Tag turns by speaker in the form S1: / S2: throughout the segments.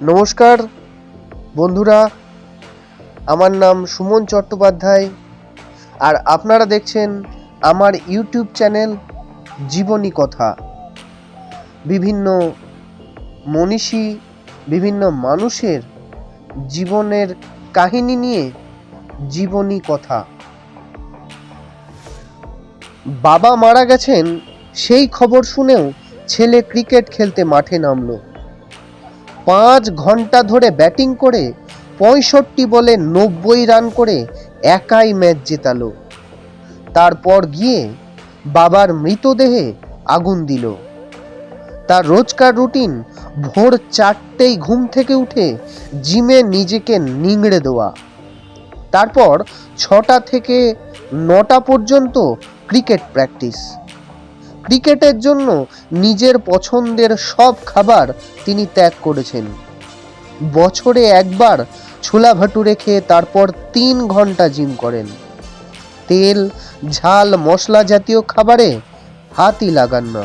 S1: নমস্কার বন্ধুরা, আমার নাম সুমন চট্টোপাধ্যায় আর আপনারা দেখছেন আমার ইউটিউব চ্যানেল জীবনী কথা। বিভিন্ন মনীষী, বিভিন্ন মানুষের জীবনের কাহিনী নিয়ে জীবনী কথা। বাবা মারা গেছেন সেই খবর শুনেও ছেলে ক্রিকেট খেলতে মাঠে নামলো। 5 ঘন্টা ধরে ব্যাটিং করে 65 বলে 90 রান করে একাই ম্যাচ জেতালো। তারপর গিয়ে বাবার মৃতদেহে আগুন দিল। তার রোজকার রুটিন ভোর 4টেই ঘুম থেকে উঠে জিমে নিজেকে নিংড়ে দেওয়া, তারপর 6টা থেকে 9টা পর্যন্ত ক্রিকেট প্র্যাকটিস। ক্রিকেটের জন্য নিজের পছন্দের সব খাবার তিনি ত্যাগ করেছেন। বছরে একবার ছোলা ভাটুরে খেয়ে তারপর 3 ঘন্টা জিম করেন। তেল, ঝাল, মশলা জাতীয় খাবারে হাতই লাগান না।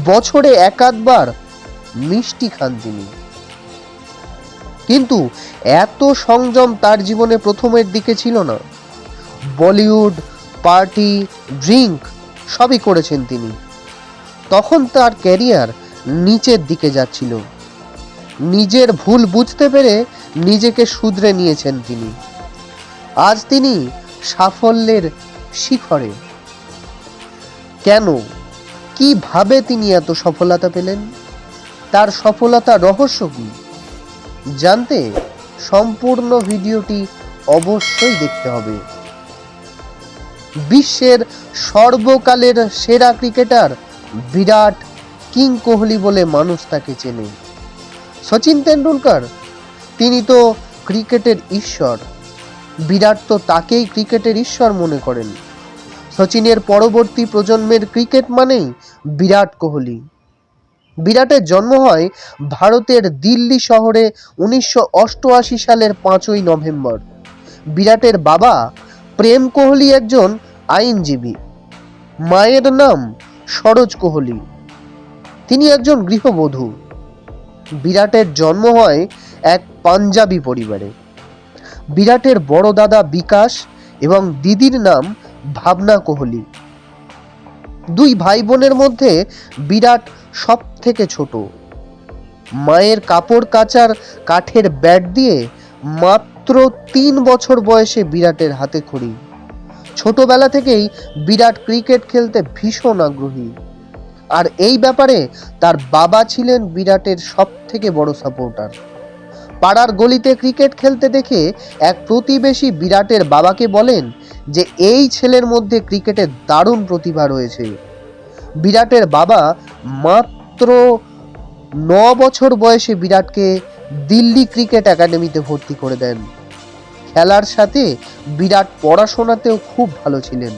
S1: বছরে একাধবার মিষ্টি খান তিনি। কিন্তু এত সংযম তার জীবনে প্রথমের দিকে ছিল না। বলিউড, পার্টি, ড্রিঙ্ক সবই করেছেন তিনি। তখন তার ক্যারিয়ার নিচের দিকে যাচ্ছিল। নিজের ভুল বুঝতে পেরে নিজেকে শুধরে নিয়েছেন তিনি। আজ তিনি সাফল্যের শিখরে। কেন, কিভাবে তিনি এত সফলতা পেলেন? তার সফলতার রহস্য কি? জানতে সম্পূর্ণ ভিডিওটি অবশ্যই দেখতে হবে। বিশ্বের সর্বকালের সেরা ক্রিকেটার বিরাট কিং কোহলি বলে মানুষ তাকে চেনে। সচিন তেন্ডুলকর, তিনি তো ক্রিকেটের ঈশ্বর। বিরাট তো তাকেই ক্রিকেটের ঈশ্বর মনে করেন। সচিনের পরবর্তী প্রজন্মের ক্রিকেট মানেই বিরাট কোহলি। বিরাটের জন্ম হয় ভারতের দিল্লি শহরে 1988 সালের 5ই নভেম্বর। বিরাটের বাবা প্রেম কোহলি একজন আইনজীবী। মায়ের নাম সরোজ কোহলি, তিনি একজন গৃহবধূ। বিরাটের জন্ম হয় এক পাঞ্জাবি পরিবারে। বিরাটের বড় দাদা বিকাশ এবং দিদির নাম ভাবনা কোহলি। 2 ভাই বোনের মধ্যে বিরাট সব থেকে ছোট। মায়ের কাপড় কাচার কাঠের ব্যাট দিয়ে মাত্র 3 বছর বয়সে বিরাটের হাতে খড়ি। ছোটবেলা থেকেই বিরাট ক্রিকেট খেলতে ভীষণ আগ্রহী। আর এই ব্যাপারে তার বাবা ছিলেন বিরাটের সব থেকে বড় সাপোর্টার। পাড়ার গলিতে ক্রিকেট খেলতে দেখে এক প্রতিবেশী বিরাটের বাবাকে বলেন যে এই ছেলের মধ্যে ক্রিকেটের দারুণ প্রতিভা রয়েছে। বিরাটের বাবা মাত্র 9 বছর বয়সে বিরাটকে দিল্লি ক্রিকেট একাডেমিতে ভর্তি করে দেন। খেলার সাথে বিরাট পড়াশোনাতেও খুব ভালো ছিলেন।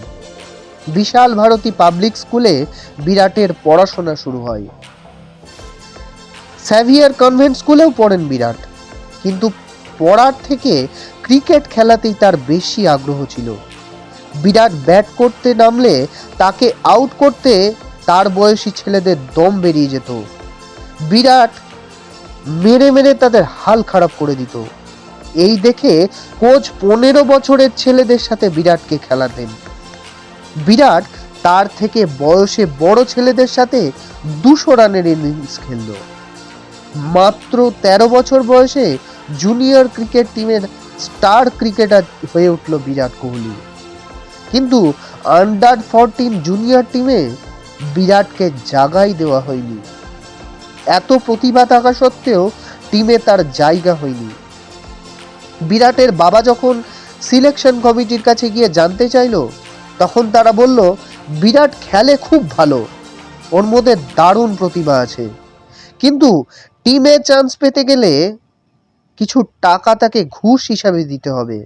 S1: বিশাল ভারতী পাবলিক স্কুলে বিরাটের পড়াশোনা শুরু হয়। সেভিয়ার কনভেন্ট স্কুলেও পড়েন বিরাট। কিন্তু পড়ার থেকে ক্রিকেট খেলাতেই তার বেশি আগ্রহ ছিল। বিরাট ব্যাট করতে নামলে তাকে আউট করতে তার বয়সী ছেলেদের দম বেরিয়ে যেত। বিরাট মেরে মেরে তাদের হাল খারাপ করে দিত। এই দেখে কোচ 15 বছরের ছেলেদের সাথে বিরাটকে খেলাতেন। বিরাট তার থেকে বয়সে বড় ছেলেদের সাথে 200 রানের ইনিংস খেলল। মাত্র 13 বছর বয়সে জুনিয়র ক্রিকেট টিমের স্টার ক্রিকেটার হয়ে উঠল বিরাট কোহলি। কিন্তু আন্ডার 14 জুনিয়র টিমে বিরাটকে জায়গাই দেওয়া হয়নি। এত প্রতিভা থাকা সত্ত্বেও টিমে তার জায়গা হয়নি। বিরাটের বাবা যখন সিলেকশন কমিটির কাছে গিয়ে জানতে চাইল, তখন তারা বলল বিরাট খেলে খুব ভালো, ওর মধ্যে দারুণ প্রতিভা আছে, কিন্তু টিমে চান্স পেতে গেলে কিছু টাকা তাকে ঘুষ হিসাবে দিতে হবে।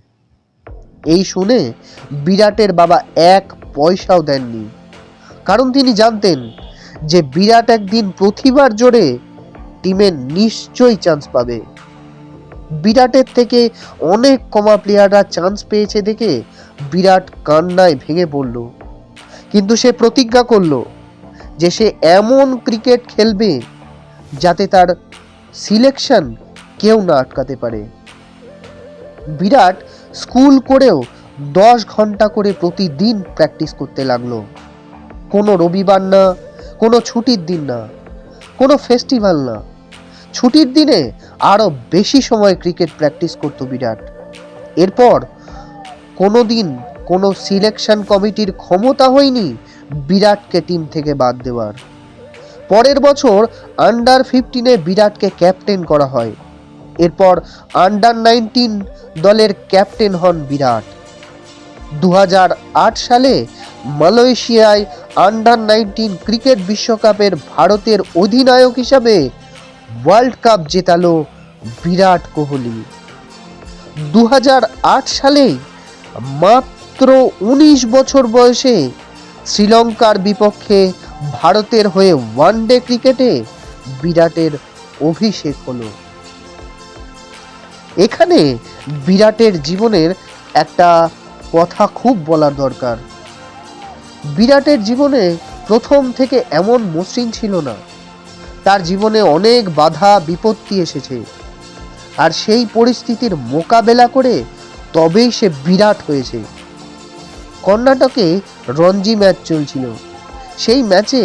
S1: এই শুনে বিরাটের বাবা 1 পয়সাও দেননি, কারণ তিনি জানতেন যে বিরাট একদিন প্রতিভার জোরে টিমে নিশ্চয়ই চান্স পাবে। বিরাটের থেকে অনেক কমা প্লেয়াররা চান্স পেয়েছে দেখে বিরাট কান্নায় ভেঙে পড়ল। কিন্তু সে প্রতিজ্ঞা করল যে সে এমন ক্রিকেট খেলবে যাতে তার সিলেকশন কেউ না আটকাতে পারে। বিরাট স্কুল করেও 10 ঘন্টা করে প্রতিদিন প্র্যাকটিস করতে লাগলো। কোনো রবিবার না, কোনো ছুটির দিন না, কোনো ফেস্টিভ্যাল না, ছুটির দিনে আরো বেশি সময় ক্রিকেট প্র্যাকটিস করতো বিরাট। এরপর কোনোদিন কোনো সিলেকশন কমিটির ক্ষমতা হয়নি বিরাটকে টিম থেকে বাদ দেওয়ার। পরের বছর আন্ডার 15-এ বিরাটকে ক্যাপ্টেন করা হয়। এরপর আন্ডার 19 দলের ক্যাপ্টেন হন বিরাট। 2008 সালে মালয়েশিয়ায় আন্ডার 19 ক্রিকেট বিশ্বকাপের ভারতের অধিনায়ক হিসাবে ওয়ার্ল্ড কাপ জেতালো বিরাট কোহলি। 2008 সালে মাত্র 19 বছর বয়সে শ্রীলঙ্কার বিপক্ষে ভারতের হয়ে ওয়ানডে ক্রিকেটে বিরাটের অভিষেক হলো। এখানে বিরাটের জীবনের একটা কথা খুব বলার দরকার। বিরাটের জীবনে প্রথম থেকে এমন মসৃণ ছিল না। তার জীবনে অনেক বাধা বিপত্তি এসেছে, আর সেই পরিস্থিতির মোকাবেলা করে তবেই সে বিরাট হয়েছে। কর্ণাটকে রঞ্জি ম্যাচ চলছিল। সেই ম্যাচে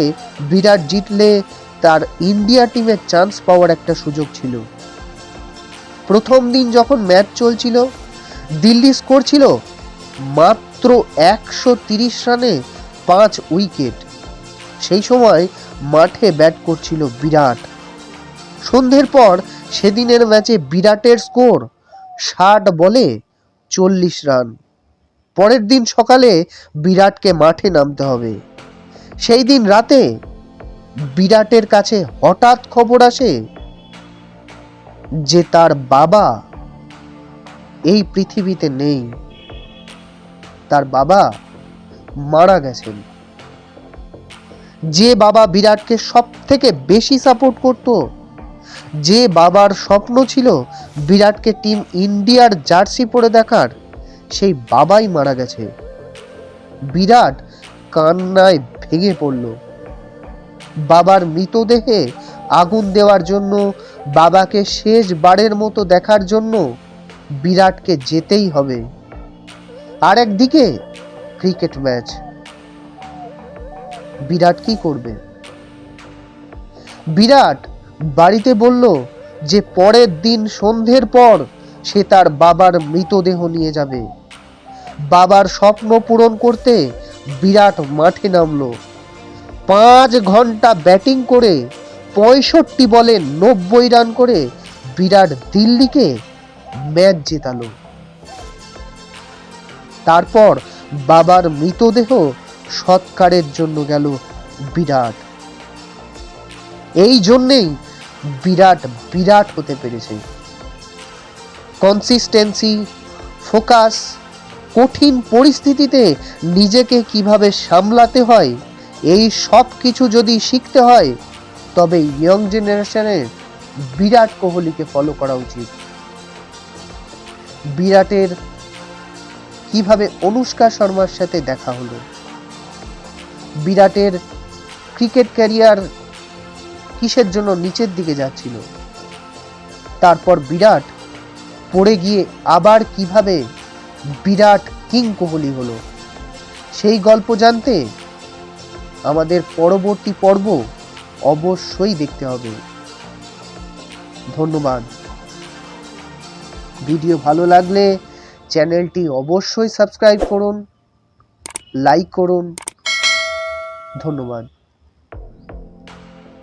S1: বিরাট জিতলে তার ইন্ডিয়া টিমের চান্স পাওয়ার একটা সুযোগ ছিল। প্রথম দিন যখন ম্যাচ চলছিল, দিল্লি স্কোর ছিল মাত্র 130 রানে 5 উইকেট। সেই সময় মাঠে ব্যাট করছিল বিরাট। সন্ধ্যের পর সেদিনের ম্যাচে বিরাটের স্কোর 60 বলে 40 রান। পরের দিন সকালে বিরাটকে মাঠে নামতে হবে। সেই দিন রাতে বিরাটের কাছে হঠাৎ খবর আসে যে তার বাবা এই পৃথিবীতে নেই। তার বাবা মারা গেছেন। যে বাবা বিরাটকে সব থেকে বেশি সাপোর্ট করত, যে বাবার স্বপ্ন ছিল বিরাটকে টিম ইন্ডিয়ার জার্সি পরে দেখার, সেই বাবাই মারা গেছে। বিরাট কান্নায় ভেঙে পড়ল। বাবার মৃতদেহে আগুন দেওয়ার জন্য, বাবাকে শেষবারের মতো দেখার জন্য বিরাটকে যেতেই হবে। আর একদিকে ক্রিকেট ম্যাচ। বিরাট কি করবে? বিরাট বাড়িতে বলল যে পরের দিন সন্ধ্যের পর সে তার বাবার মৃতদেহ নিয়ে যাবে। বাবার স্বপ্ন পূরণ করতে বিরাট মাঠে নামলো। 5 ঘন্টা ব্যাটিং করে 65 বলে 90 রান করে বিরাট দিল্লিকে ম্যাচ জেতালো। তারপর বাবার মৃতদেহ সৎকারের জন্য গেল বিরাট। এই জন্যেই বিরাট বিরাট হতে পেরেছে। কনসিস্টেন্সি, ফোকাস, কঠিন পরিস্থিতিতে নিজেকে কিভাবে সামলাতে হয়, এই সব কিছু যদি শিখতে হয় তবে ইয়ং জেনারেশনের বিরাট কোহলিকে ফলো করা উচিত। বিরাটের কিভাবে অনুষ্কা শর্মার সাথে দেখা হলো, বিরাটের ক্রিকেট ক্যারিয়ার কিসের জন্য নিচের দিকে যাচ্ছিল, তারপর বিরাট পড়ে গিয়ে আবার কিভাবে বিরাট কিং কোহলি হলো, সেই গল্প জানতে আমাদের পরবর্তী পর্ব অবশ্যই দেখতে হবে। ধন্যবাদ। ভিডিও ভালো লাগলে চ্যানেলটি অবশ্যই সাবস্ক্রাইব করুন, লাইক করুন। ধন্যবাদ।